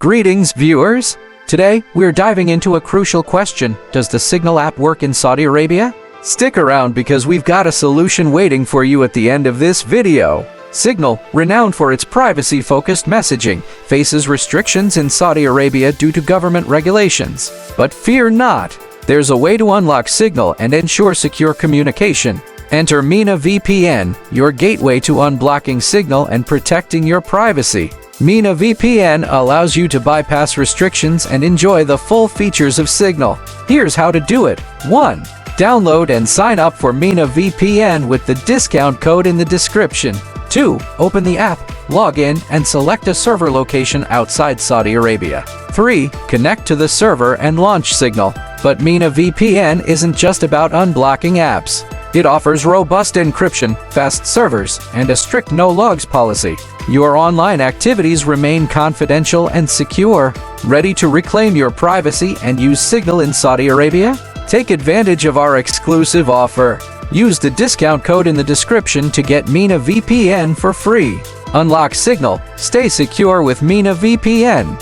Greetings, viewers! Today, we're diving into a crucial question. Does the Signal app work in Saudi Arabia? Stick around because we've got a solution waiting for you at the end of this video. Signal, renowned for its privacy-focused messaging, faces restrictions in Saudi Arabia due to government regulations. But fear not! There's a way to unlock Signal and ensure secure communication. Enter Mena VPN, your gateway to unblocking Signal and protecting your privacy. Mena VPN allows you to bypass restrictions and enjoy the full features of Signal. Here's how to do it. 1. Download and sign up for Mena VPN with the discount code in the description. 2. Open the app, log in, and select a server location outside Saudi Arabia. 3. Connect to the server and launch Signal. But Mena VPN isn't just about unblocking apps. It offers robust encryption, fast servers, and a strict no-logs policy. Your online activities remain confidential and secure. Ready to reclaim your privacy and use Signal in Saudi Arabia? Take advantage of our exclusive offer. Use the discount code in the description to get Mena VPN for free. Unlock Signal. Stay secure with Mena VPN.